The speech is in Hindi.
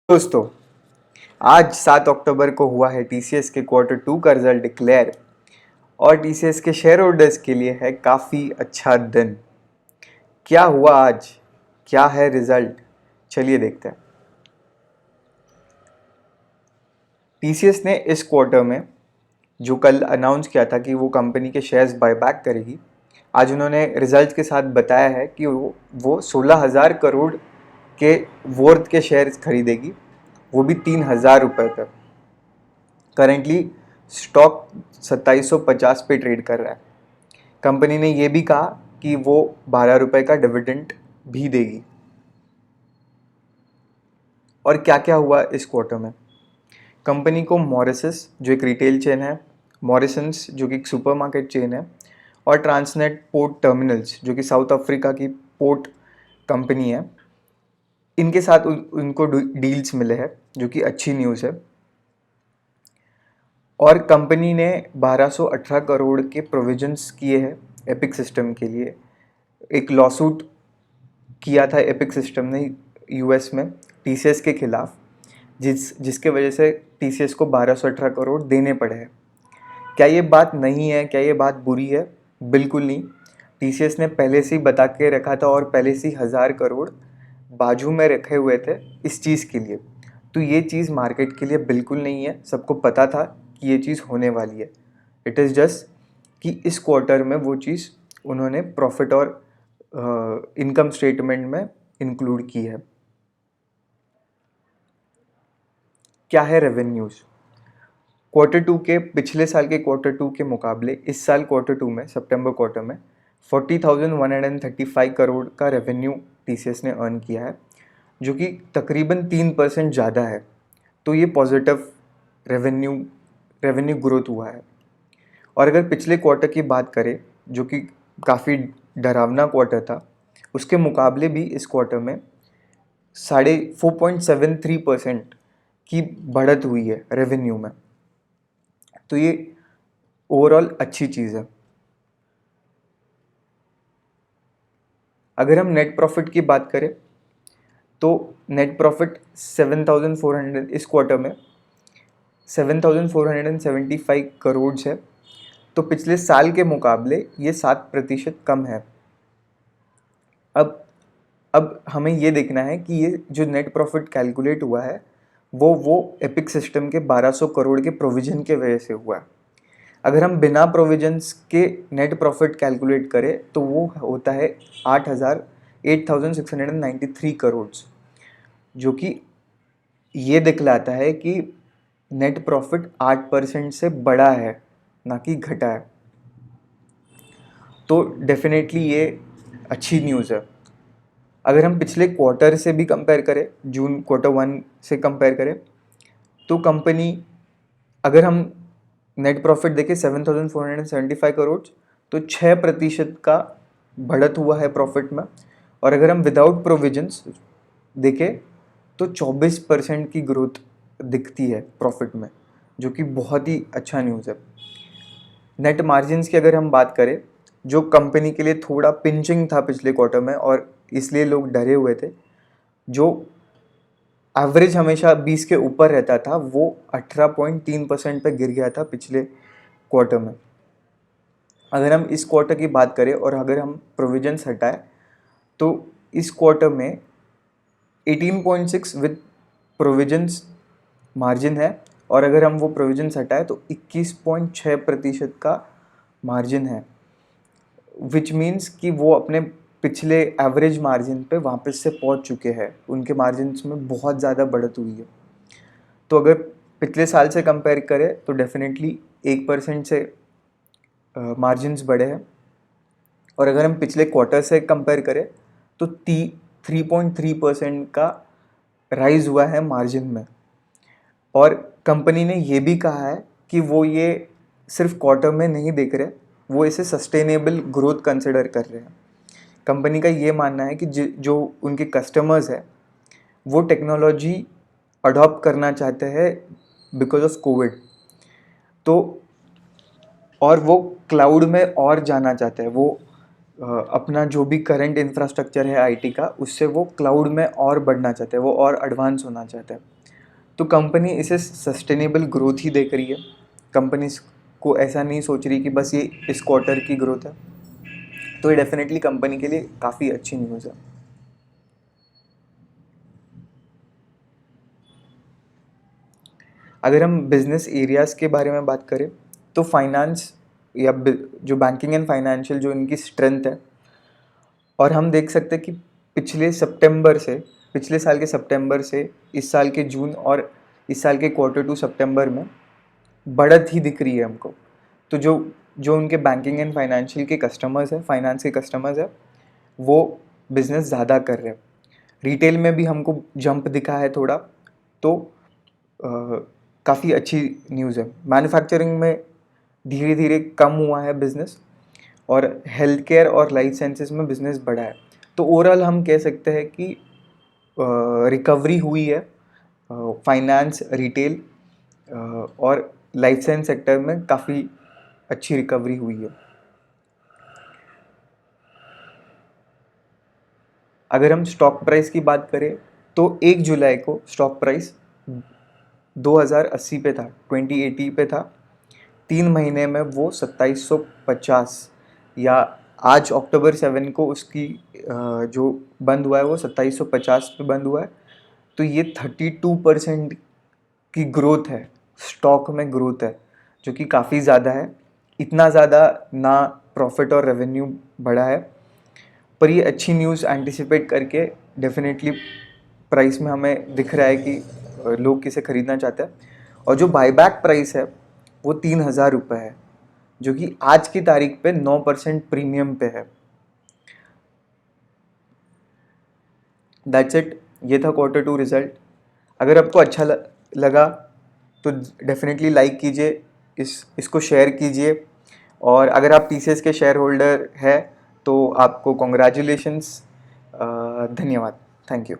दोस्तों, आज 7 अक्टूबर को हुआ है टीसीएस के क्वार्टर टू का रिजल्ट डिक्लेयर और टीसीएस के शेयर होल्डर्स के लिए है काफ़ी अच्छा दिन। क्या हुआ आज? क्या है रिजल्ट? चलिए देखते हैं। टीसीएस ने इस क्वार्टर में जो कल अनाउंस किया था कि वो कंपनी के शेयर्स बायबैक करेगी, आज उन्होंने रिजल्ट के साथ बताया है कि वो 16,000 करोड़ के वर्थ के शेयर्स खरीदेगी, वो भी 3,000 रुपये पर। करेंटली स्टॉक 2750 पे ट्रेड कर रहा है। कंपनी ने ये भी कहा कि वो 12 रुपये का डिविडेंड भी देगी। और क्या क्या हुआ इस क्वार्टर में? कंपनी को मॉरिसस जो एक रिटेल चेन है, मॉरिसन्स जो कि एक सुपरमार्केट चेन है, और ट्रांसनेट पोर्ट टर्मिनल्स जो कि साउथ अफ्रीका की पोर्ट कंपनी है, इनके साथ उनको डील्स मिले हैं, जो कि अच्छी न्यूज़ है। और कंपनी ने 1218 करोड़ के प्रोविजंस किए हैं एपिक सिस्टम के लिए। एक लॉसूट किया था एपिक सिस्टम ने यूएस में टीसीएस के खिलाफ, जिसके वजह से टीसीएस को 1218 करोड़ देने पड़े हैं। क्या ये बात नहीं है? क्या ये बात बुरी है? बिल्कुल नहीं। टीसीएस ने पहले से ही बता के रखा था और पहले से ही 1000 करोड़ बाजू में रखे हुए थे इस चीज़ के लिए। तो ये चीज़ मार्केट के लिए बिल्कुल नहीं है। सबको पता था कि ये चीज़ होने वाली है। इट इज़ जस्ट कि इस क्वार्टर में वो चीज़ उन्होंने प्रॉफिट और इनकम स्टेटमेंट में इंक्लूड की है। क्या है रेवेन्यूज़? क्वार्टर टू के पिछले साल के क्वार्टर टू के मुकाबले इस साल क्वार्टर टू में, सितंबर क्वार्टर में 40,135 करोड़ का रेवेन्यू टीसीएस ने अर्न किया है, जो कि तकरीबन 3% ज़्यादा है। तो ये पॉजिटिव रेवेन्यू ग्रोथ हुआ है। और अगर पिछले क्वार्टर की बात करें, जो कि काफ़ी डरावना क्वार्टर था, उसके मुकाबले भी इस क्वार्टर में 4.73% की बढ़त हुई है रेवेन्यू में। तो ये ओवरऑल अच्छी चीज़ है। अगर हम नेट प्रॉफिट की बात करें तो नेट प्रॉफिट 7,400 इस क्वार्टर में 7,475 करोड़ है। तो पिछले साल के मुकाबले ये 7% कम है। अब हमें ये देखना है कि ये जो नेट प्रॉफिट कैलकुलेट हुआ है वो एपिक सिस्टम के 1200 करोड़ के प्रोविजन के वजह से हुआ है। अगर हम बिना प्रोविजंस के नेट प्रॉफिट कैलकुलेट करें तो वो होता है 8,693 करोड़, जो कि ये दिखलाता है कि नेट प्रॉफिट 8% से बड़ा है, ना कि घटा है। तो डेफिनेटली ये अच्छी न्यूज़ है। अगर हम पिछले क्वार्टर से भी कंपेयर करें, जून क्वार्टर वन से कंपेयर करें, तो कंपनी, अगर हम नेट प्रॉफिट देखें 7,475 करोड़, तो 6% का बढ़त हुआ है प्रॉफिट में। और अगर हम विदाउट प्रोविजंस देखें तो 24% की ग्रोथ दिखती है प्रॉफिट में, जो कि बहुत ही अच्छा न्यूज़ है। नेट मार्जिन्स की अगर हम बात करें, जो कंपनी के लिए थोड़ा पिंचिंग था पिछले क्वार्टर में और इसलिए लोग डरे हुए थे, जो एवरेज हमेशा 20 के ऊपर रहता था, वो 18.3% पे गिर गया था पिछले क्वार्टर में। अगर हम इस क्वार्टर की बात करें और अगर हम प्रोविजंस हटाएं तो इस क्वार्टर में 18.6 विद प्रोविजंस मार्जिन है, और अगर हम वो प्रोविजंस हटाएं तो 21.6% का मार्जिन है, विच मीन्स कि वो अपने पिछले एवरेज मार्जिन पे वापस से पहुंच चुके हैं। उनके मार्जिन्स में बहुत ज़्यादा बढ़त हुई है। तो अगर पिछले साल से कंपेयर करें तो डेफिनेटली 1% से मार्जिन्स बढ़े हैं। और अगर हम पिछले क्वार्टर से कंपेयर करें तो 3.3% का राइज हुआ है मार्जिन में। और कंपनी ने ये भी कहा है कि वो ये सिर्फ क्वार्टर में नहीं देख रहे, वो इसे सस्टेनेबल ग्रोथ कंसिडर कर रहे हैं। कंपनी का ये मानना है कि जो उनके कस्टमर्स हैं वो टेक्नोलॉजी अडॉप्ट करना चाहते हैं बिकॉज ऑफ कोविड, तो और वो क्लाउड में और जाना चाहते हैं। वो अपना जो भी करंट इंफ्रास्ट्रक्चर है आईटी का, उससे वो क्लाउड में और बढ़ना चाहते हैं, वो और एडवांस होना चाहते हैं। तो कंपनी इसे सस्टेनेबल ग्रोथ ही देख रही है। कंपनी को ऐसा नहीं सोच रही कि बस ये इस क्वार्टर की ग्रोथ है। तो ये डेफिनेटली कंपनी के लिए काफ़ी अच्छी न्यूज़ है। अगर हम बिजनेस एरियाज़ के बारे में बात करें तो फाइनेंस या जो बैंकिंग एंड फाइनेंशियल जो इनकी स्ट्रेंथ है, और हम देख सकते हैं कि पिछले साल के सितंबर से इस साल के जून और इस साल के Q2 सितंबर में बढ़त ही दिख रही है हमको। तो जो जो उनके बैंकिंग एंड फाइनेंशियल के कस्टमर्स हैं, फाइनेंस के कस्टमर्स हैं, वो बिज़नेस ज़्यादा कर रहे हैं। रिटेल में भी हमको जंप दिखा है थोड़ा, तो काफ़ी अच्छी न्यूज़ है। मैन्युफैक्चरिंग में धीरे धीरे कम हुआ है बिज़नेस, और हेल्थ केयर और लाइफ साइंसेस में बिज़नेस बढ़ा है। तो ओवरऑल हम कह सकते हैं कि रिकवरी हुई है फाइनेंस, रिटेल और लाइफ साइंस सेक्टर में काफ़ी अच्छी रिकवरी हुई है। अगर हम स्टॉक प्राइस की बात करें तो 1 जुलाई को स्टॉक प्राइस 2080 पे था, 2080 पे था। 3 महीने में वो 2750, या आज अक्टूबर 7 को उसकी जो बंद हुआ है वो 2750 पे बंद हुआ है। तो ये 32% की ग्रोथ है, स्टॉक में ग्रोथ है, जो कि काफ़ी ज़्यादा है। इतना ज़्यादा ना प्रॉफिट और रेवेन्यू बढ़ा है, पर ये अच्छी न्यूज़ एंटिसिपेट करके डेफिनेटली प्राइस में हमें दिख रहा है कि लोग किसे ख़रीदना चाहते हैं। और जो बायबैक प्राइस है वो 3000 रुपये है, जो कि आज की तारीख पे 9% प्रीमियम पे है। दैट्स इट, ये था Q2 रिज़ल्ट। अगर आपको अच्छा लगा तो डेफिनेटली लाइक कीजिए, इसको शेयर कीजिए। और अगर आप TCS के शेयर होल्डर है तो आपको कॉन्ग्रेचुलेशंस, धन्यवाद, थैंक यू।